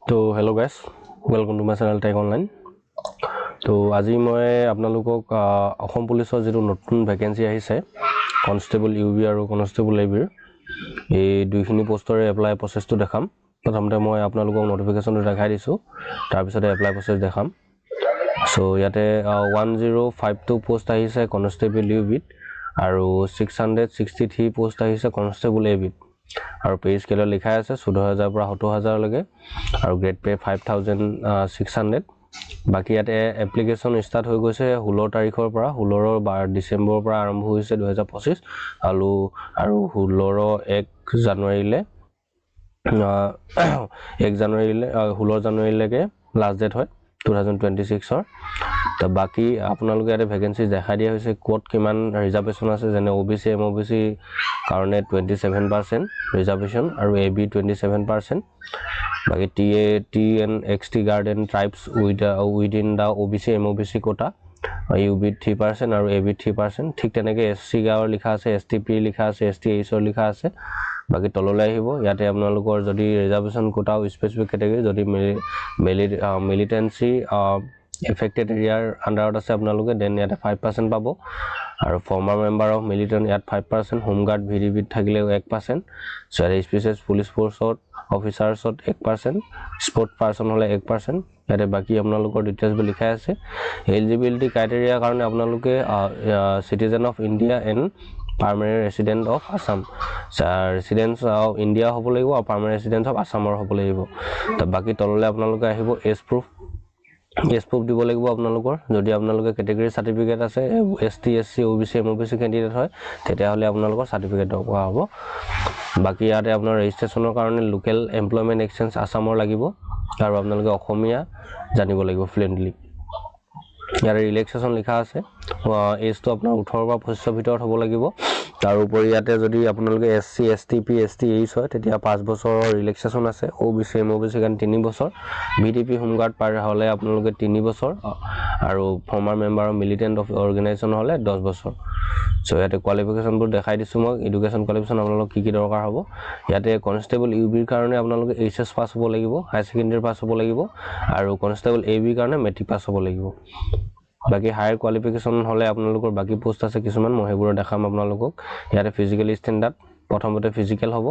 তো hello' guys, welcome to my channel tech online. তো আজি মই আপোনালোকক অসম পুলিচৰ যিটো নতুন ভেকেঞ্চি আহিছে কনষ্টেবল ইউ বি আৰু কনষ্টেবল এ বিৰ এই দুইখিনি পোষ্টৰে এপ্লাই প্ৰচেছটো দেখাম। প্ৰথমতে মই আপোনালোকক নটিফিকেশ্যনটো দেখাই দিছোঁ, তাৰপিছতে এপ্লাই প্ৰচেছ দেখাম। চ' ইয়াতে 1052 পোষ্ট আহিছে কনষ্টেবল ইউ বিত আৰু 663 পোষ্ট আহিছে কনষ্টেবল এ বিত। আৰু পে স্কেলত লিখা আছে 14,000 পৰা 70,000লৈকে আৰু গ্ৰেড পে 5,600। বাকী ইয়াতে এপ্লিকেশ্যন ষ্টাৰ্ট হৈ গৈছে 16 তাৰিখৰ পৰা, 16 ডিচেম্বৰৰ পৰা আৰম্ভ হৈছে 2025 আৰু 1 জানুৱাৰীলৈ 16 জানুৱাৰীলৈকে লাষ্ট ডেট হয় 2026ৰ। তো বাকী আপোনালোকে ইয়াতে ভেকেঞ্চি দেখাই দিয়া হৈছে ক'ত কিমান ৰিজাৰ্ভেশ্যন আছে, যেনে OBC MOBC কাৰণে 27% ৰিজাৰ্ভেশ্যন আৰু AB 27%। বাকী TN XT garden tribes within the OBC MOBC quota UB 3% আৰু AB 3%। ঠিক তেনেকৈ SC গাঁৱৰ লিখা আছে, STP লিখা আছে, STHৰ লিখা আছে। বাকী তললৈ আহিব, ইয়াতে আপোনালোকৰ যদি ৰিজাৰ্ভেশ্যন কোটা স্পেচিফিক কেটেগৰী যদি মিলিটেঞ্চি এফেক্টেড এৰিয়াৰ আণ্ডাৰত আছে আপোনালোকে, দেন ইয়াতে 5% পাব। আৰু ফৰ্মাৰ মেম্বাৰ অফ মিলিটেণ্ট ইয়াত 5%, হোমগাৰ্ড VDBত থাকিলে 1%, চ' ইয়াতে স্পেচিয়েছ পুলিচ ফ'ৰ্চত অফিচাৰ্ছত 1%, স্পৰ্ট পাৰ্চন হ'লে 1%। ইয়াতে বাকী আপোনালোকৰ ডিটেইলছবোৰ লিখাই আছে। এলিজিবিলিটি ক্ৰাইটেৰিয়াৰ কাৰণে আপোনালোকে citizen of India and permanent resident of Assam, residence of India হ'ব লাগিব আৰু পাৰ্মানেণ্ট ৰেচিডেঞ্চ অফ আছামৰ হ'ব লাগিব। তো বাকী তললৈ আপোনালোকে আহিব, এজ প্ৰুফ দিব লাগিব আপোনালোকৰ। যদি আপোনালোকে কেটেগৰী চাৰ্টিফিকেট আছে ST SC OBC MOBC candidate হয় তেতিয়াহ'লে আপোনালোকৰ চাৰ্টিফিকেট দৰকাৰ হ'ব। বাকী ইয়াতে আপোনাৰ ৰেজিষ্ট্ৰেশ্যনৰ কাৰণে লোকেল এমপ্লয়মেণ্ট এক্সচেঞ্জ আছামৰ লাগিব আৰু আপোনালোকে অসমীয়া জানিব লাগিব ফ্লুৱেণ্টলি। ইয়াতে ৰিলেক্সেশ্যন লিখা আছে, এজটো আপোনাৰ 18 পৰা 25ৰ ভিতৰত হ'ব লাগিব। তাৰোপৰি ইয়াতে যদি আপোনালোকে SC STP STH হয় তেতিয়া 5 বছৰৰ ৰিলেক্সেশ্যন আছে। OBC MOBC কাৰণে 3 বছৰ, VDP হোমগাৰ্ড পাৰ হ'লে আপোনালোকে 3 বছৰ আৰু former member of militant of organisation হ'লে 10 বছৰ। চ' ইয়াতে কোৱালিফিকেশ্যনবোৰ দেখাই দিছোঁ মই। এডুকেশ্যন কোৱালিফিকেশ্যন আপোনালোক কি দৰকাৰ হ'ব। ইয়াতে কনষ্টেবল ইউ বিৰ কাৰণে আপোনালোকে HS পাছ হ'ব লাগিব, হায়াৰ ছেকেণ্ডেৰী পাছ হ'ব লাগিব আৰু কনষ্টেবল এ বিৰ কাৰণে মেট্ৰিক পাছ হ'ব লাগিব। বাকী হায়াৰ কোৱালিফিকেশ্যন হ'লে আপোনালোকৰ বাকী পোষ্ট আছে কিছুমান, মই সেইবোৰ দেখাম আপোনালোকক। ইয়াতে ফিজিকেল ষ্টেণ্ডাৰ্ড প্ৰথমতে ফিজিকেল হ'ব,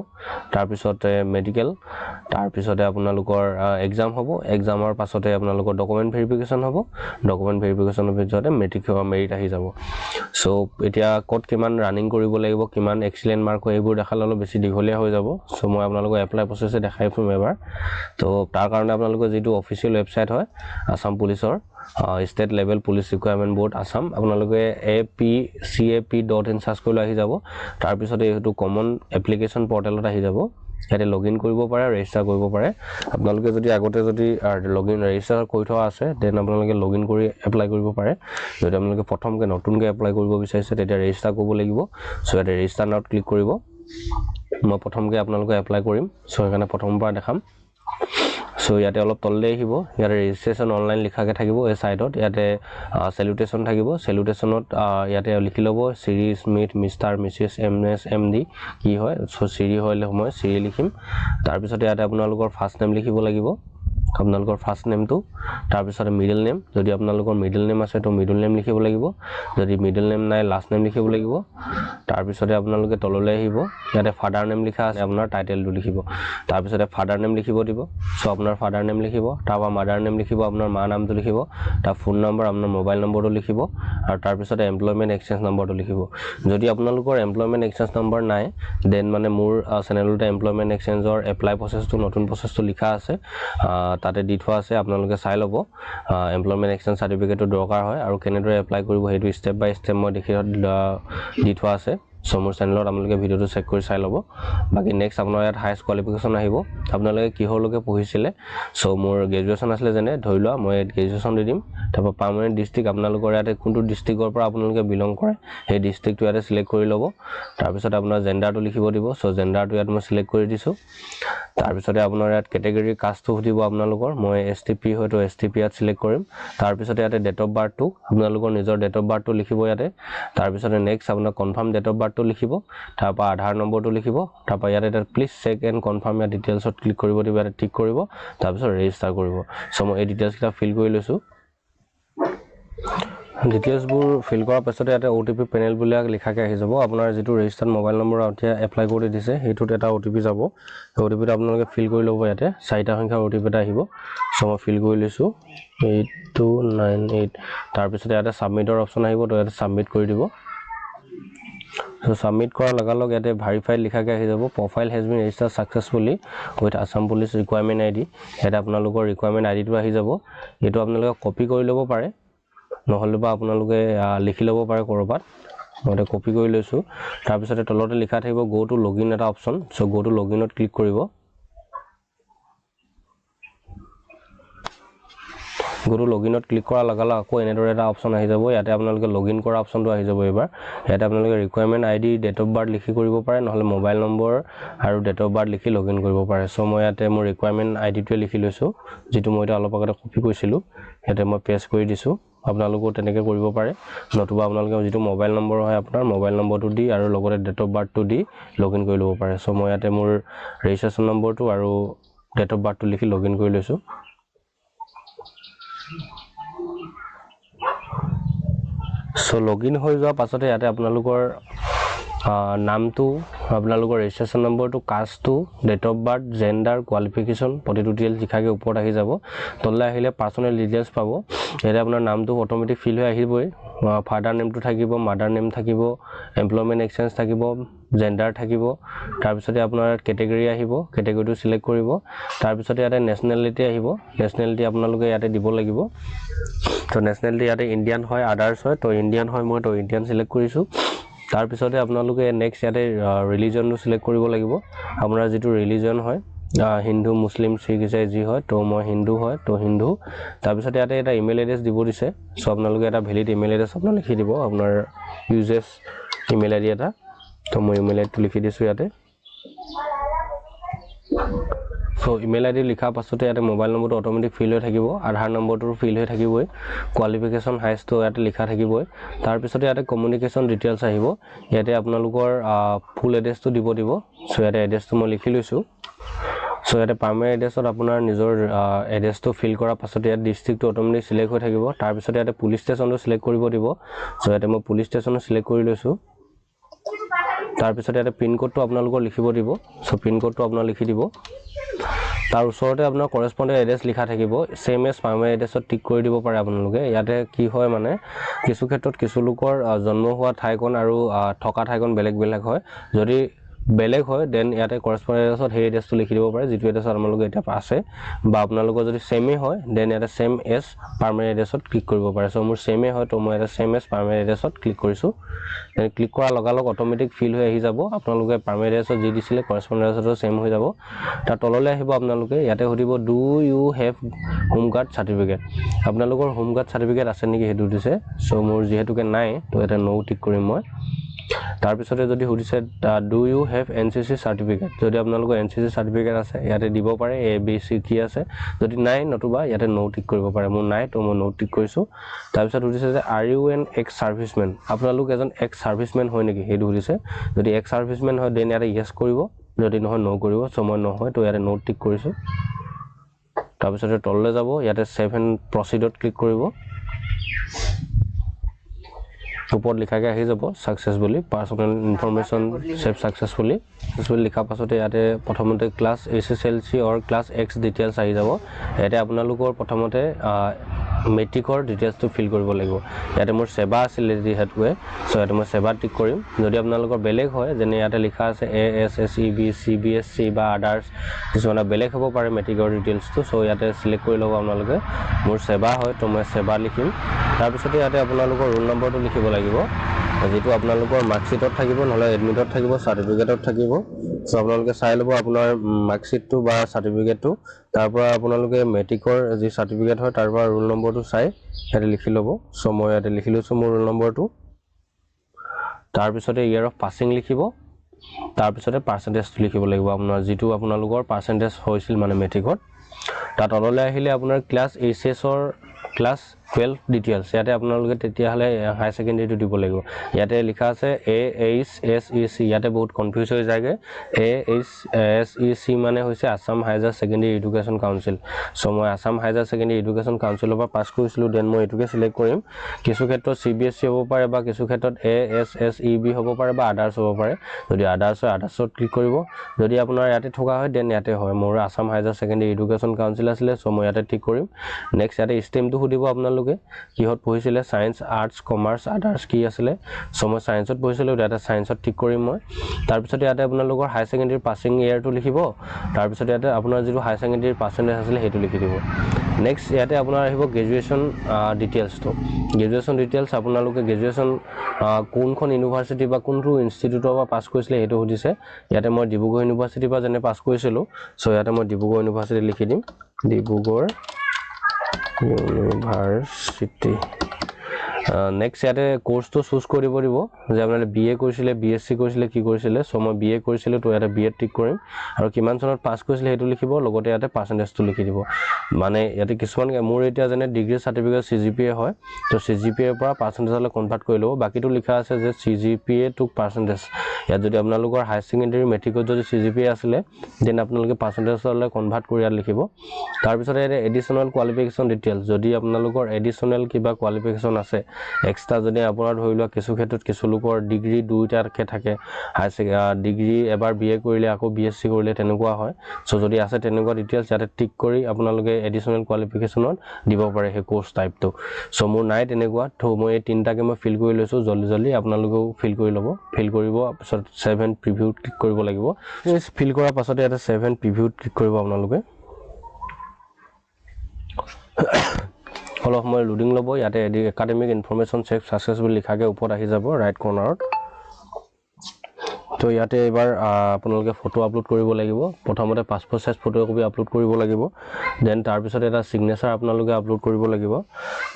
তাৰপিছতে মেডিকেল, তাৰপিছতে আপোনালোকৰ এক্সাম হ'ব, এক্সামৰ পাছতে আপোনালোকৰ ডকুমেণ্ট ভেৰিফিকেশ্যন হ'ব, ডকুমেণ্ট ভেৰিফিকেশ্যনৰ পিছতে মেৰিট আহি যাব। চ' এতিয়া ক'ত কিমান ৰানিং কৰিব লাগিব, কিমান এক্সিলেণ্ট মাৰ্ক হয় এইবোৰ দেখালে অলপ বেছি দীঘলীয়া হৈ যাব। চ' মই আপোনালোকক এপ্লাই প্ৰচেছে দেখাই ফুৰিম এবাৰ। তো তাৰ কাৰণে আপোনালোকৰ যিটো অফিচিয়েল ৱেবছাইট হয় আছাম পুলিচৰ state level police requirement board Assam, আপোনালোকে APCAP.in চাৰ্চ কৰিলে আহি যাব। তাৰপিছতে এইটো কমন এপ্লিকেশ্যন পৰ্টেলত আহি যাব, ইয়াতে লগ ইন কৰিব পাৰে, ৰেজিষ্টাৰ কৰিব পাৰে। আপোনালোকে যদি আগতে ৰেজিষ্টাৰ কৰি থোৱা আছে দেন আপোনালোকে লগ ইন কৰি এপ্লাই কৰিব পাৰে। যদি আপোনালোকে প্ৰথমকৈ নতুনকৈ এপ্লাই কৰিব বিচাৰিছে তেতিয়া ৰেজিষ্টাৰ কৰিব লাগিব। চ' ইয়াতে ৰেজিষ্টাৰ নাওত ক্লিক কৰিব। মই প্ৰথমকৈ আপোনালোকে এপ্লাই কৰিম, চ' সেইকাৰণে প্ৰথমৰ পৰা দেখাম। চ' ইয়াতে অলপ তললৈ আহিব, ইয়াতে ৰেজিষ্ট্ৰেশ্যন অনলাইন লিখাকৈ থাকিব এই ছাইডত। ইয়াতে চেলুটেশ্যন থাকিব, চেলুটেশ্যনত ইয়াতে লিখি ল'ব চিৰি Smith mister Mrs MS MD কি হয়। চ' চিৰি হ'লে মই চিৰি লিখিম। তাৰপিছতে ইয়াতে আপোনালোকৰ ফাৰ্ষ্ট নেম লিখিব লাগিব, আপোনালোকৰ ফাৰ্ষ্ট নেমটো, তাৰপিছতে মিডল নেম, যদি আপোনালোকৰ মিডল নেম আছে তো মিডল নেম লিখিব লাগিব, যদি মিডল নেম নাই লাষ্ট নেম লিখিব লাগিব। তাৰপিছতে আপোনালোকে তললৈ আহিব, ইয়াতে ফাদাৰ নেম লিখা আছে, আপোনাৰ টাইটেলটো লিখিব। তাৰপিছতে ফাদাৰ নেম লিখিব দিব, চ' আপোনাৰ ফাদাৰ নেম লিখিব, তাৰপৰা মাদাৰ নেম লিখিব, আপোনাৰ মা নামটো লিখিব, তাৰ ফোন নম্বৰ, আপোনাৰ মোবাইল নম্বৰটো লিখিব আৰু তাৰপিছতে এমপ্লয়মেণ্ট এক্সচেঞ্জ নম্বৰটো লিখিব। যদি আপোনালোকৰ এমপ্লয়মেণ্ট এক্সচেঞ্জ নম্বৰ নাই দেন মানে মোৰ চেনেলতে এমপ্লয়মেণ্ট এক্সচেঞ্জৰ এপ্লাই প্ৰচেছটো নতুন প্ৰচেছটো লিখা আছে, তাতে দি থোৱা আছে, আপোনালোকে চাই ল'ব। এমপ্লয়মেণ্ট এক্সচেঞ্জ চাৰ্টিফিকেটটো দৰকাৰ হয় আৰু কেনেদৰে এপ্লাই কৰিব সেইটো ষ্টেপ বাই ষ্টেপ মই দি থোৱা আছে। চ' মোৰ চেনেলত আপোনালোকে ভিডিঅ'টো চেক কৰি চাই ল'ব। বাকী নেক্সট আপোনাৰ ইয়াত হায়েষ্ট কোৱালিফিকেশ্যন আহিব, আপোনালোকে কিহৰলৈকে পঢ়িছিলে। চ' মোৰ গ্ৰেজুৱেশ্যন আছিলে, যেনে ধৰি লোৱা মই গ্ৰেজুৱেশ্যন দি দিম। তাৰপৰা পাৰ্মানেণ্ট ডিষ্ট্ৰিক্ট আপোনালোকৰ ইয়াতে কোনটো ডিষ্ট্ৰিক্টৰ পৰা আপোনালোকে বিলং কৰে সেই ডিষ্ট্ৰিক্টটো ইয়াতে চিলেক্ট কৰি ল'ব। তাৰপিছতে আপোনাৰ জেণ্ডাৰটো লিখিব দিব, চ' জেণ্ডাৰটো ইয়াত মই চিলেক্ট কৰি দিছোঁ। তাৰপিছতে আপোনাৰ ইয়াত কেটেগৰী কাষ্টটো সুধিব আপোনালোকৰ, মই STP হয়তো STP ইয়াত চিলেক্ট কৰিম। তাৰপিছতে ইয়াতে ডেট অফ বাৰ্থটো আপোনালোকৰ নিজৰ ডেট অফ বাৰ্থটো লিখিব ইয়াতে। তাৰপিছতে নেক্সট আপোনাৰ কনফাৰ্ম ডেট অফ বাৰ্থ বাৰ্থটো লিখিব তাৰপৰা আধাৰ নম্বৰটো লিখিব তাৰপৰা ইয়াতে এটা প্লিজ চেক এণ্ড কনফাৰ্ম ইয়াৰ ডিটেইলছত ক্লিক কৰিব দিব ইয়াতে টিক কৰিব তাৰপিছত ৰেজিষ্টাৰ কৰিব সো মই এই ডিটেইলছকেইটা ফিল কৰি লৈছোঁ ডিটেইলছবোৰ ফিল কৰাৰ পাছতে ইয়াতে OTP পেনেল বুলি লিখাকৈ আহি যাব আপোনাৰ যিটো ৰেজিষ্টাৰ্ড মোবাইল নম্বৰ এতিয়া এপ্লাই কৰি দিছে সেইটোত এটা OTP যাব সেই OTPটো আপোনালোকে ফিল কৰি ল'ব ইয়াতে 4টা সংখ্যাৰ OTP এটা আহিব সো মই ফিল কৰি লৈছোঁ 8298 তাৰপিছতে ইয়াতে ছাবমিটৰ অপশ্যন আহিব তো ইয়াতে ছাবমিট কৰি দিব সো ছাবমিট কৰাৰ লগালগ ইয়াতে ভেৰিফাইড লিখাকৈ আহি যাব profile has been registered successfully with Assam police requirement ID ইয়াতে আপোনালোকৰ ৰিকুৱাৰমেণ্ট IDটো আহি যাব এইটো আপোনালোকে কপি কৰি ল'ব পাৰে নহলে বা আপোনালোকে লিখি ল'ব পাৰে কৰবাত মই কপি কৰি লৈছোঁ তাৰপিছতে তলতে লিখা থাকিব গো টু লগইন এটা অপশ্যন সো গো টু লগইনত ক্লিক কৰিব গো টু লগইনত ক্লিক কৰাৰ লগালগ আকৌ এনেদৰে এটা অপশ্যন আহি যাব ইয়াতে আপোনালোকে লগইন কৰা অপশ্যনটো আহি যাব এবাৰ ইয়াতে আপোনালোকে requirement ID date of birth লিখি কৰিব পাৰে নহলে মোবাইল নম্বৰ আৰু ডেট অফ বাৰ্থ লিখি লগইন কৰিব পাৰে সো মই ইয়াতে মোৰ ৰিকুৱাৰমেণ্ট IDটোৱে লিখি লৈছোঁ যেটো মই এটা অলপ আগতে কপি কৰিছিলোঁ ইয়াতে মই পেষ্ট কৰি দিছোঁ আপোনালোকো তেনেকৈ কৰিব পাৰে নতুবা আপোনালোকে যেটো মোবাইল নম্বৰ হয় আপোনাৰ মোবাইল নম্বৰটো দি আৰু লগতে ডেট অফ বাৰ্থটো দি লগইন কৰি ল'ব পাৰে সো মই ইয়াতে মোৰ ৰেজিষ্ট্ৰেচন নম্বৰটো আৰু ডেট অফ বাৰ্থটো লিখি লগইন কৰি লৈছোঁ সো লগইন হৈ যোৱাৰ পাছতে ইয়াতে আপোনালোকৰ নামটো আপোনালোকৰ ৰেজিষ্ট্ৰেচন নম্বৰটো কাষ্টটো date of birth gender qualification প্ৰতিটো ডিটেইলছ লিখাকৈ ওপৰত আহি যাব তললৈ আহিলে পাৰ্সোনেল ডিটেইলছ পাব ইয়াতে আপোনাৰ নামটো অটোমেটিক ফিল হৈ আহিবই ফাদাৰ নেমটো থাকিব মাদাৰ নেম থাকিব এমপ্লয়মেণ্ট এক্সচেঞ্জ থাকিব জেন্ডাৰ থাকিব তাৰপিছতে আপোনাৰ কেটেগৰী আহিব কেটেগৰীটো সিলেক্ট কৰিব তাৰপিছতে ইয়াতে নেশ্যনেলিটি আহিব নেশ্যনেলিটি আপোনালোকে ইয়াতে দিব লাগিব তো নেশ্যনেলিটি ইয়াতে ইণ্ডিয়ান হয় আদাৰ্স হয় তো ইণ্ডিয়ান হয় মই তো ইণ্ডিয়ান সিলেক্ট কৰিছোঁ তাৰপিছতে আপোনালোকে নেক্সট ইয়াতে ৰিলিজনটো সিলেক্ট কৰিব লাগিব আপোনাৰ যেটো ৰিলিজন হয় হিন্দু মুসলিম শিখ ইসাই যি হয় তো মই হিন্দু হয় তো হিন্দু তাৰপিছতে ইয়াতে এটা ইমেইল এড্ৰেছ দিব দিছে সো আপোনালোকে এটা ভ্যালিড ইমেইল এড্ৰেছ আপোনালোকে লিখি দিব আপোনাৰ ইউজেছ ইমেইল আইডি এটা তো মই ইমেইল আইডিটো লিখি দিছোঁ ইয়াতে সো ইমেইল আইডি লিখাৰ পাছতে ইয়াতে মোবাইল নম্বৰটো অটোমেটিক ফিল হৈ থাকিব আধাৰ নম্বৰটো ফিল হৈ থাকিবই কোৱালিফিকেশ্যন হাইষ্টটো ইয়াতে লিখা থাকিবই তাৰপিছতে ইয়াতে কমিউনিকেশ্যন ডিটেইলছ আহিব ইয়াতে আপোনালোকৰ ফুল এড্ৰেছটো দিব সো ইয়াতে এড্ৰেছটো মই লিখি লৈছোঁ সো ইয়াতে প্ৰাইমেৰী এড্ৰেছত আপোনাৰ নিজৰ এড্ৰেছটো ফিল কৰাৰ পাছতে ইয়াত ডিস্ট্ৰিক্টটো অটোমেটিক সিলেক্ট হৈ থাকিব তাৰপিছতে ইয়াতে পুলিচ ষ্টেচনটো সিলেক্ট কৰিব দিব সো ইয়াতে মই পুলিচ ষ্টেচনটো সিলেক্ট কৰি লৈছোঁ তাৰপিছতে ইয়াতে পিন কোডটো আপোনালোকৰ লিখিব দিব সো পিন কোডটো আপোনালোকে লিখি দিব তাৰ ওচৰতে আপোনাৰ কৰেসপন্ডেন্ট এড্ৰেছ লিখা থাকিব সেম এজ প্ৰাইমেৰী এড্ৰেছত টিক কৰি দিব পাৰে আপোনালোকে ইয়াতে কি হয় মানে কিছু ক্ষেত্ৰত কিছু লোকৰ জন্ম হোৱা ঠাইকন আৰু থকা ঠাইকন বেলেগ বেলেগ হয় যদি বেলেগ হয় দেন ইয়াতে কৰেসপন্ডেন্ট এড্ৰেছত সেই এড্ৰেছটো লিখি দিব পাৰে যেটো এড্ৰেছ আপোনালোকে এটা আছে বা আপোনালোকৰ যদি সেমে হয় দেন ইয়াতে সেম এজ প্ৰাইমেৰী এড্ৰেছত ক্লিক কৰিব পাৰে সো মোৰ সেমে হয় তো মই এটা সেম এজ প্ৰাইমেৰী এড্ৰেছত ক্লিক কৰিছোঁ দেন ক্লিক কৰাৰ লগালগ অটোমেটিক ফিল হৈ আহি যাব আপোনালোকে প্ৰাইমেৰী এড্ৰেছত যি দিছিলে কৰেসপন্ডেন্ট এড্ৰেছটো সেম হৈ যাব তাৰ তললৈ আহিব আপোনালোকে ইয়াতে সুধিব do you have home guard certificate আপোনালোকৰ হোম গাৰ্ড সাৰ্টিফিকেট আছে নেকি হেতু দিছে সো মোৰ যেহেতুকে নাই তো এটা নো টিক কৰিম মই তাৰপিছতে যদি সুধিছে do you have NCC certificate যদি আপোনালোকৰ NCC সাৰ্টিফিকেট আছে ইয়াতে দিব পাৰে ABC কি আছে যদি নাই নতুবা ইয়াতে নো টিক কৰিব পাৰে মোৰ নাই তো মই নো টিক কৰিছোঁ তাৰপিছত সুধিছে যে আৰ ইউ এন এক্স সাৰ্ভিসমেন আপোনালোক এজন এক্স সাৰ্ভিসমেন হয় নেকি হেতু সুধিছে যদি এক্স সাৰ্ভিসমেন হয় দেন ইয়াতে ইয়েস কৰিব যদি নহয় নো কৰিব সো মই নহয় তো ইয়াতে নো টিক কৰিছোঁ তাৰপিছতে তললৈ যাব ইয়াতে সেভ এণ্ড প্ৰচিডত ক্লিক কৰিব উপৰত লিখাকৈ আহি যাব successfully personnel information save successfully লিখা পাছতে ইয়াতে প্ৰথমতে class SSLC or class X details আহি যাব ইয়াতে আপোনালোকৰ প্ৰথমতে মেট্ৰিকৰ ডিটেইলছটো ফিল কৰিব লাগিব ইয়াতে মোৰ সেৱা আছিল যিহেতুৱে সো ইয়াতে মই সেৱা টিক কৰিম যদি আপোনালোকৰ বেলেগ হয় যেনে ইয়াতে লিখা আছে ASSEB CBSC বা আদাৰ্স কিছুমান বেলেগ হ'ব পাৰে মেট্ৰিকৰ ডিটেইলছটো সো ইয়াতে সিলেক্ট কৰি ল'ব আপোনালোকে মোৰ সেৱা হয় তো মই সেৱা লিখিম তাৰপিছতে ইয়াতে আপোনালোকৰ ৰোল নম্বৰটো লিখিব লাগিব যেটো আপোনালোকৰ মাৰ্কশিটত থাকিব নহলে এডমিটত থাকিব সাৰ্টিফিকেটত থাকিব সো আপোনালোকে চাই ল'ব আপোনাৰ মাৰ্কশিটটো বা সাৰ্টিফিকেটটো তাৰপৰা আপোনালোকে মেট্ৰিকৰ যি সাৰ্টিফিকেট হয় তাৰপৰা ৰোল নম্বৰটো চাই ইয়াতে লিখি ল'ব সো মই ইয়াতে লিখি লৈছোঁ মোৰ ৰোল নম্বৰটো তাৰপিছতে ইয়াৰ অফ পাছিং লিখিব তাৰপিছতে পাৰ্সেন্টেজটো লিখিব লাগিব আপোনাৰ যেটো আপোনালোকৰ পাৰ্সেন্টেজ হৈছিল মানে মেট্ৰিকত তাৰ তললৈ আহিলে আপোনাৰ class HS or class 12 details ইয়াতে আপোনালোকে তেতিয়াহ'লে হাই সেকেন্ডাৰীটো দিব লাগিব ইয়াতে লিখা আছে AHSEC ইয়াতে বহুত কনফিউজ হৈ যায়গে AHSEC মানে হৈছে Assam higher secondary education council so মই আসাম হায়াৰ সেকেন্ডাৰী এডুকেশ্যন কাউন্সিলৰ পৰা পাছ কৰিছিলো দেন মই এটুকে সিলেক্ট কৰিম কিছু ক্ষেত্ৰত CBSE হ'ব পাৰে বা কিছু ক্ষেত্ৰত ASSEB হ'ব পাৰে বা আদাৰ্স হ'ব পাৰে যদি আদাৰ্স হয় আদাৰ্সত ক্লিক কৰিব যদি আপোনাৰ ইয়াতে থকা হয় দেন ইয়াতে হয় মোৰ Assam higher secondary education council আছিলে সো মই ইয়াতে ঠিক কৰিম নেক্সট ইয়াতে স্ট্ৰীমটো সুধিব আপোনালোকে কিহত পঢ়িছিলে সায়েন্স আৰ্টস কমাৰ্চ আদাৰ্স কি আছিলে সো মই সায়েন্সত পঢ়িছিলো ইয়াতে সায়েন্সত ঠিক কৰিম মই তাৰ পিছত ইয়াতে আপোনালোকৰ হাই সেকেন্ডাৰী পাছিং ইয়াৰটো লিখিব তাৰ পিছত ইয়াতে আপোনাৰ যেটো হাই সেকেন্ডাৰী পাৰ্চেন্টেজ আছিলে হেতু লিখি দিব নেক্সট ইয়াতে আপোনাৰ আহিব গ্ৰেজুৱেচন ডিটেইলছটো গ্ৰেজুৱেচন ডিটেইলছ আপোনালোকে গ্ৰেজুৱেচন কোনখন ইউনিভাৰ্সিটি বা কোনটো ইনষ্টিটিউটৰ পৰা পাছ কৰিছিলে হেতু সুধিছে ইয়াতে মই ডিব্ৰুগড় ইউনিভাৰ্সিটিৰ পৰা যেনে পাছ কৰিছিলো সো ইয়াতে মই ডিব্ৰুগড় ইউনিভাৰ্সিটি লিখি দিম ডিব্ৰুগড় ইউনিভাৰ্সিটি নেক্সট ইয়াতে কোৰ্সটো চুজ কৰিব দিব যে আপোনালোকে BA কৰিছিলে BSc কৰিছিলে কি কৰিছিলে সো মই BA কৰিছিলো তো ইয়াতে BA ঠিক কৰিম আৰু কিমান চনত পাছ কৰিছিলে হেতু লিখিব লগতে ইয়াতে পাৰ্চেন্টেজটো লিখি দিব মানে ইয়াতে কিছুমান মোৰ এতিয়া যেনে ডিগ্ৰী সাৰ্টিফিকেট CGPA হয় তো CGPA ৰ পৰা পাৰ্চেন্টেজলৈ কনভাৰ্ট কৰি লব বাকিটো লিখা আছে যে CGPA টু পাৰ্চেন্টেজ ইয়াত যদি আপোনালোকৰ হাই সেকেন্ডাৰী মেট্ৰিকত যদি CGPA আছিলে দেন আপোনালোকে পাৰ্চেন্টেজলৈ কনভাৰ্ট কৰি ইয়াত লিখিব তাৰ পিছত ইয়াতে এডিশনাল কোৱালিফিকেশন ডিটেইলছ যদি আপোনালোকৰ এডিশনাল কিবা কোৱালিফিকেশন আছে এক্সট্ৰা যদি আপোনাৰ ধৰিলোৱা কিছু ক্ষেত্ৰত কিছু লোকৰ ডিগ্ৰী দুইটাকে থাকে হাই ডিগ্ৰী এবাৰ BA কৰিলে আকৌ BSc কৰিলে তেনেকুৱা হয় সো যদি আছে তেনেকুৱা ডিটেইলছ ইয়াতে টিক কৰি আপোনালোকে এডিশনাল কোৱালিফিকেশনত দিব পাৰে হে কোৰ্স টাইপটো সো মোৰ নাই তেনেকুৱা তো মই এই তিনটাকে মই ফিল কৰি লৈছো জলদি আপোনালোকেও ফিল কৰি ল'ব ফিল কৰিব পিছত 7 প্ৰিভিউত ক্লিক কৰিব লাগিব ফিল কৰাৰ পাছত ইয়াতে 7 প্ৰিভিউত ক্লিক কৰিব আপোনালোকে অলপ সময় লোডিং ল'ব ইয়াতে একাডেমিক ইনফৰমেশন চেক সাকসেসফুল লিখাকে ওপৰত আহি যাব ৰাইট কৰ্নাৰত তো ইয়াতে এবাৰ আপোনালোকে ফটো আপলোড কৰিব লাগিব প্ৰথমতে passport size photo copy upload কৰিব লাগিব দেন তাৰ পিছত এটা সিগনেচাৰ আপোনালোকে আপলোড কৰিব লাগিব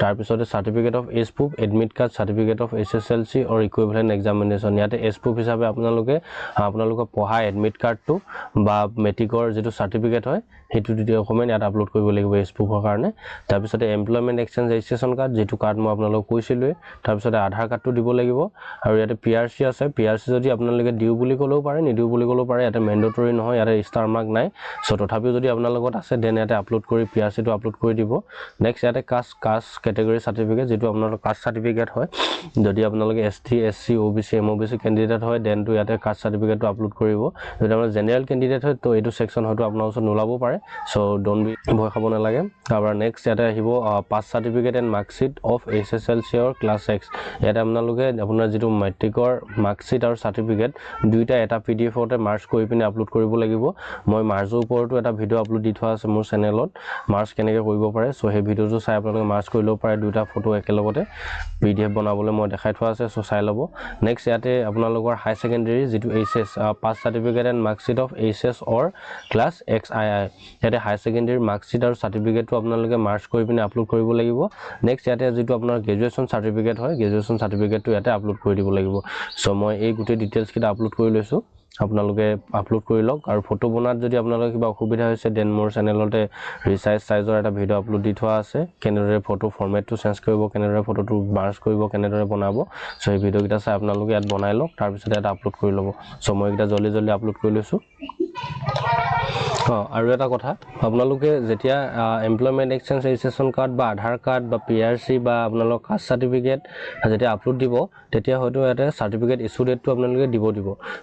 তাৰ পিছত certificate of age proof admit card certificate of SSLC or equivalent examination ইয়াতে এজ প্ৰুফ হিচাপে আপোনালোকে পঢ়া এডমিট কাৰ্ডটো বা মেট্ৰিকৰ যেটো সাৰ্টিফিকেট হয় হেতু ডকুমেন্ট ইয়াত আপলোড কৰিব লাগিব এজ প্ৰুফৰ কাৰণে তাৰ পিছত এমপ্লয়মেন্ট এক্সচেঞ্জ ৰেজিষ্ট্ৰেচন কাৰ্ড যেটো কাৰ্ড মই আপোনালোকক কৈছিলো তাৰ পিছত আধাৰ কাৰ্ডটো দিব লাগিব আৰু ইয়াতে PRC আছে PRC যদি আপোনালোকে দিউ বুলি কলেও পাৰে নিদিউ বুলি কলেও পাৰে ইয়াতে মেন্ডেটৰি নহয় ইয়াতে ষ্টাৰ মাৰ্ক নাই সো তথাপিও যদি আপোনালোকৰ আছে দেন ইয়াতে আপলোড কৰি PRC টো আপলোড কৰি দিব নেক্সট ইয়াতে কাষ্ট ক্যাটেগৰি সাৰ্টিফিকেট যেটো আপোনালোকৰ কাষ্ট সাৰ্টিফিকেট হয় যদি আপোনালোকে ST SC OBC MOBC candidate হয় দেন তো ইয়াতে কাষ্ট সাৰ্টিফিকেটটো আপলোড কৰিব যদি আপোনাৰ জেনাৰেল ক্যান্ডিডেট হয় তো এইটো সেকশন হয়তো আপোনাৰ ওচৰত নোলাব পাৰে সো ডোন্ট বি ভয় খাব নালাগে আৰু নেক্সট ইয়াতে আহিব pass certificate and marksheet of SSLC or class 6 ইয়াতে আপোনালোকে আপোনাৰ যেটো মেট্ৰিকৰ মাৰ্কশিট আৰু সাৰ্টিফিকেট দুইটা এটা PDF তে মাৰ্জ কৰি পিনে আপলোড কৰিব লাগিব মই মাৰ্জৰ ওপৰতো এটা ভিডিও আপলোড দি থোৱা আছে মোৰ চেনেলত মাৰ্জ কেনেকৈ কৰিব পাৰে সো সেই ভিডিওটো চাই আপোনালোকে মাৰ্জ কৰি ল'ব পাৰে দুইটা ফটো একেলগতে PDF বনাবলৈ মই দেখাই থোৱা আছে সো চাই ল'ব নেক্সট ইয়াতে আপোনালোকৰ হাই সেকেন্ডাৰী যেটো HS pass certificate and marksheet of HS or class XII ইয়াতে হাই সেকেন্ডাৰী মাৰ্কশিট আৰু সাৰ্টিফিকেটটো আপোনালোকে মাৰ্জ কৰি পিনে আপলোড কৰিব লাগিব নেক্সট ইয়াতে যেটো আপোনাৰ গ্ৰেজুৱেচন সাৰ্টিফিকেট হয় গ্ৰেজুৱেচন সাৰ্টিফিকেটটো ইয়াতে আপলোড কৰি দিব লাগিব সো মই এই গুটে ডিটেইলছ কিটা আপলোড কৰি লৈছো আপোনালোকে আপলোড কৰি লওক আৰু ফটো বনাত যদি আপোনালোকৰ কিবা অসুবিধা হৈছে দেন মোৰ চেনেলতে ৰিসাইজ সাইজৰ এটা ভিডিও আপলোড দি থোৱা আছে কেনেদৰে ফটো ফৰমেটটো চেঞ্জ কৰিব কেনেদৰে ফটোটো মাৰ্জ কৰিব কেনেদৰে বনাব সো এই ভিডিও কিটা চাই আপোনালোকে ইয়াত বনাই লওক তাৰ পিছত এটা আপলোড কৰি ল'ব সো মই কিটা জলদি আপলোড কৰি লৈছো আৰু এটা কথা আপোনালোকে যেতিয়া এমপ্লয়মেন্ট এক্সচেঞ্জ ৰেজিষ্ট্ৰেচন কাৰ্ড বা আধাৰ কাৰ্ড বা PRC বা আপোনালোকৰ কাষ্ট সাৰ্টিফিকেট যেতিয়া আপলোড দিব তেতিয়া হয়তো ইয়াতে সাৰ্টিফিকেট ইস্যু ডেটটো আপোনালোকে দিব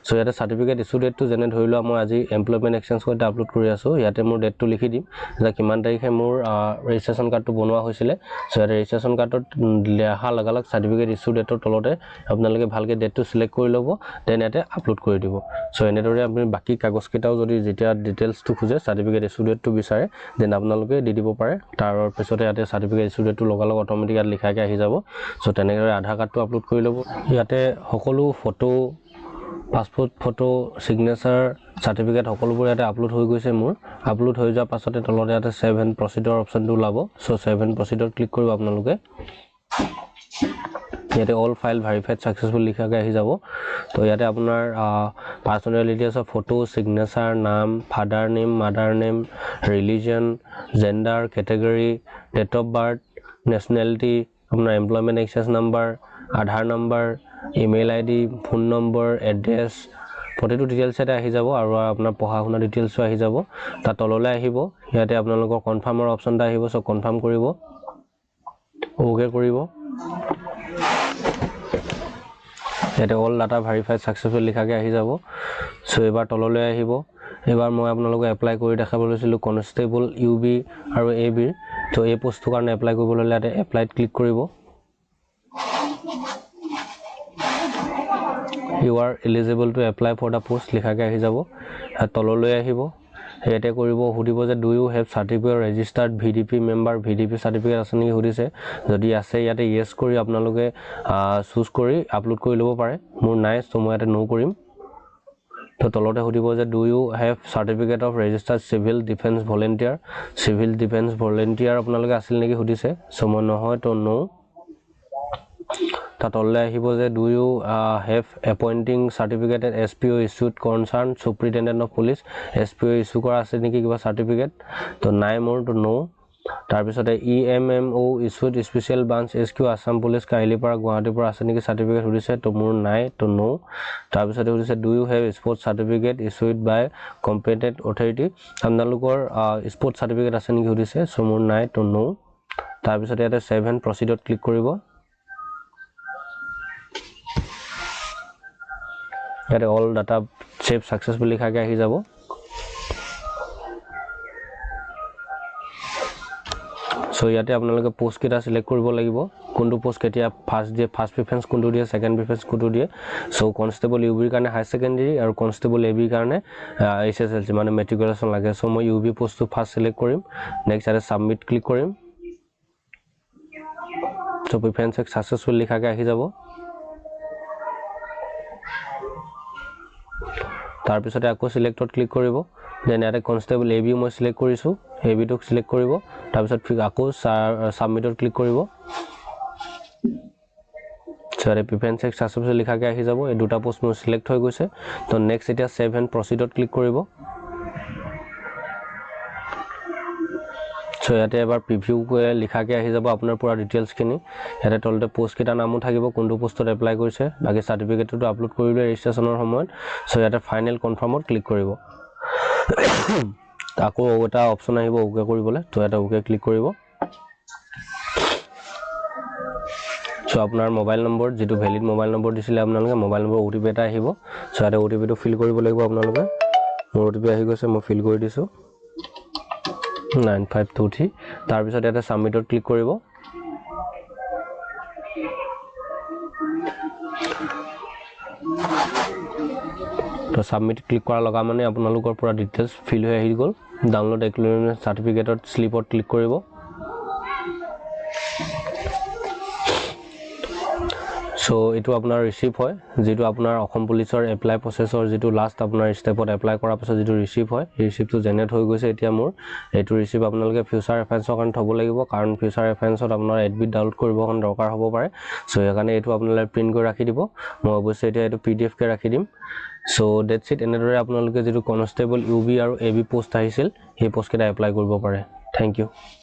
সো ইয়াতে সাৰ্টিফিকেট ইস্যু ডেটটো যেনে ধৰিলো মই আজি এমপ্লয়মেন্ট এক্সচেঞ্জ কোড আপলোড কৰি আছো ইয়াতে মোৰ ডেটটো লিখি দিম যে কিমান তাৰিখে মোৰ ৰেজিষ্ট্ৰেচন কাৰ্ডটো বনোৱা হৈছিল সো ইয়াতে ৰেজিষ্ট্ৰেচন কাৰ্ডত লেখা লগালক সাৰ্টিফিকেট ইস্যু ডেটৰ তলতে আপোনালোকে ভালকে ডেটটো সিলেক্ট কৰি ল'ব দেন ইয়াতে আপলোড কৰি দিব সো এনেদৰে আপুনি বাকি কাগজ কিটাও যদি যেতিয়া ডিটেইলছটো খুজে সাৰ্টিফিকেট ইস্যু ডেটটো বিচাৰে দেন আপোনালোকে দি দিব পাৰে তাৰ পিছতে ইয়াতে সাৰ্টিফিকেট ইস্যু ডেটটো লগালক অটোমেটিক ইয়াত লিখাকে আহি যাব সো তেনেকৈ আধাৰ কাৰ্ডটো আপলোড কৰি ল'ব ইয়াতে সকলো photo passport photo signature certificate সকলোবোৰ ইয়াতে আপলোড হৈ গৈছে মোৰ আপলোড হৈ যোৱাৰ পাছতে তলতে ইয়াতে 7 প্ৰসিডৰ অপচনটো ওলাব সো 7 প্ৰসিডৰ ক্লিক কৰিব আপোনালোকে ইয়াতে অল ফাইল ভেৰিফাইড সাকসেসফুল লিখাকে আহি যাব তো ইয়াতে আপোনাৰ personal details of photo signature নাম father name mother name religion gender category date of birth nationality, আপোনাৰ employment exchange number, Aadhaar number, email ID, phone number, address, প্ৰতিটো ডিটেইলছ এটা আহি যাব আৰু আপোনাৰ পঢ়া শুনা ডিটেইলছো আহি যাব। তাৰ তললৈ আহিব, ইয়াতে আপোনালোকৰ কনফাৰ্মৰ অপশ্যন এটা আহিব, চ' কনফাৰ্ম কৰিব, অ'কে কৰিব। ইয়াতে অল ডাটা ভেৰিফাইড ছাকচেছফুল লিখাকৈ আহি যাব। চ' এইবাৰ তললৈ আহিব। এইবাৰ মই আপোনালোকক এপ্লাই কৰি দেখাব লৈছিলোঁ কনষ্টেবল UB আৰু ABৰ। তো এই পোষ্টটোৰ কাৰণে এপ্লাই কৰিবলৈ হ'লে ইয়াতে এপ্লাইত ক্লিক কৰিব। You are eligible to apply for the post লিখাকৈ আহি যাব। তললৈ আহিব, ইয়াতে কৰিব, সুধিব যে do you have certificate registered VDP member, VDP certificate আছে নেকি সুধিছে। যদি আছে ইয়াতে য়েছ কৰি আপোনালোকে চুজ কৰি আপলোড কৰি ল'ব পাৰে। মোৰ নাই, চ' মই ইয়াতে ন' কৰিম। তো তলতে সুধিব যে do you have certificate of registered civil defence volunteer, civil defence volunteer আপোনালোকে আছিল নেকি সুধিছে। চ' মই নহয়, তো ন'। তাৰ তললৈ আহিব যে do you have appointing certificate SPO issued concerned superintendent of police, SPO issue কৰা আছে নেকি কিবা চাৰ্টিফিকেট। তো নাই মোৰ, তো ন'। তাৰপিছতে EMMO issued special branch SQ Assam police Kahilipara গুৱাহাটীৰ পৰা আছে নেকি চাৰ্টিফিকেট সুধিছে। তো মোৰ নাই, তো ন'। তাৰপিছতে সুধিছে do you have sports certificate issued by competent authority, আপোনালোকৰ স্পৰ্টছ চাৰ্টিফিকেট আছে নেকি সুধিছে। চ' মোৰ নাই, তো ন'। তাৰপিছতে ইয়াতে ছেভ এণ্ড প্ৰচিডত ক্লিক কৰিব। ইয়াতে অল ডাটা ছেভ ছাকচেছফুল লিখাকৈ আহি যাব। চ' ইয়াতে আপোনালোকে পোষ্ট কেইটা চিলেক্ট কৰিব লাগিব, কোনটো পোষ্ট কেতিয়া ফাৰ্ষ্ট দিয়ে, ফাৰ্ষ্ট প্ৰিফাৰেঞ্চ কোনটো দিয়ে, ছেকেণ্ড প্ৰিফাৰেঞ্চ কোনটো দিয়ে। চ' কনষ্টেবল UBৰ কাৰণে হায়াৰ ছেকেণ্ডেৰী আৰু কনষ্টেবল ABৰ কাৰণে HSLC মানে মেট্ৰিকুলেশ্যন লাগে। চ' মই UB পোষ্টটো ফাৰ্ষ্ট চিলেক্ট কৰিম, নেক্সট ইয়াতে ছাবমিট ক্লিক কৰিম। চ' প্ৰিফাৰেঞ্চ ছাকচেছফুল লিখাকৈ আহি যাব। তাৰপিছতে আকৌ চিলেক্টত ক্লিক কৰিব, দেন ইয়াতে কনষ্টেবল AB মই চিলেক্ট কৰিছোঁ, ABটোক চিলেক্ট কৰিব। তাৰপিছত আকৌ ছাবমিটত ক্লিক কৰিব। চ' ইয়াতে প্ৰিফাৰেঞ্চ ছাকচেছফুল লিখাকৈ আহি যাব। এই দুটা পোষ্ট মোৰ চিলেক্ট হৈ গৈছে। তো নেক্সট এতিয়া ছেভ এণ্ড প্ৰচিডত ক্লিক কৰিব। চ' ইয়াতে এবাৰ প্ৰিভিউ লিখাকৈ আহি যাব আপোনাৰ পুৰা ডিটেইলছখিনি। ইয়াতে তলতে পোষ্টকেইটাৰ নামো থাকিব, কোনটো পোষ্টত এপ্লাই কৰিছে, বাকী চাৰ্টিফিকেটটো আপলোড কৰিলে ৰেজিষ্ট্ৰেশ্যনৰ সময়ত। চ' ইয়াতে ফাইনেল কনফাৰ্মত ক্লিক কৰিব। আকৌ এটা অপশ্যন আহিব অ'কে কৰিবলৈ, তো ইয়াতে অ'কে ক্লিক কৰিব। চ' আপোনাৰ মোবাইল নম্বৰ, যিটো ভেলিড মোবাইল নম্বৰ দিছিলে আপোনালোকে, মোবাইল নম্বৰ OTP এটা আহিব। চ' ইয়াতে OTPটো ফিল কৰিব লাগিব আপোনালোকে। মোৰ OTP আহি গৈছে, মই ফিল কৰি দিছোঁ 9523। তাৰপিছত ইয়াতে ছাবমিটত ক্লিক কৰিব। তো ছাবমিট ক্লিক কৰাৰ লগা মানে আপোনালোকৰ পুৰা ডিটেইলছ ফিল হৈ আহি গ'ল। ডাউনলোড এক্সপ্লেনেশ্যন চাৰ্টিফিকেটত শ্লিপত ক্লিক কৰিব। চ' এইটো আপোনাৰ ৰিচিভ হয়, যিটো আপোনাৰ অসম পুলিচৰ এপ্লাই প্ৰচেছৰ যিটো লাষ্ট আপোনাৰ ষ্টেপত এপ্লাই কৰাৰ পাছত যিটো ৰিচিভ হয়, এই ৰিচিভটো জেনেৰেট হৈ গৈছে এতিয়া মোৰ। এইটো ৰিচিভ আপোনালোকে ফিউচাৰ ৰেফাৰেঞ্চৰ কাৰণে থ'ব লাগিব, কাৰণ ফিউচাৰ ৰেফাৰেঞ্চত আপোনাৰ এডমিট ডাউনলোড কৰিবৰ কাৰণে দৰকাৰ হ'ব পাৰে। চ' সেইকাৰণে এইটো আপোনালোকে প্ৰিণ্ট কৰি ৰাখি দিব। মই অৱশ্যে এতিয়া এইটো PDF-কে ৰাখি দিম। So' that's it. এনেদৰে আপোনালোকে যিটো কনষ্টেবল UB আৰু AB পোষ্ট আহিছিল, সেই পোষ্টকেইটা এপ্লাই কৰিব পাৰে। Thank U.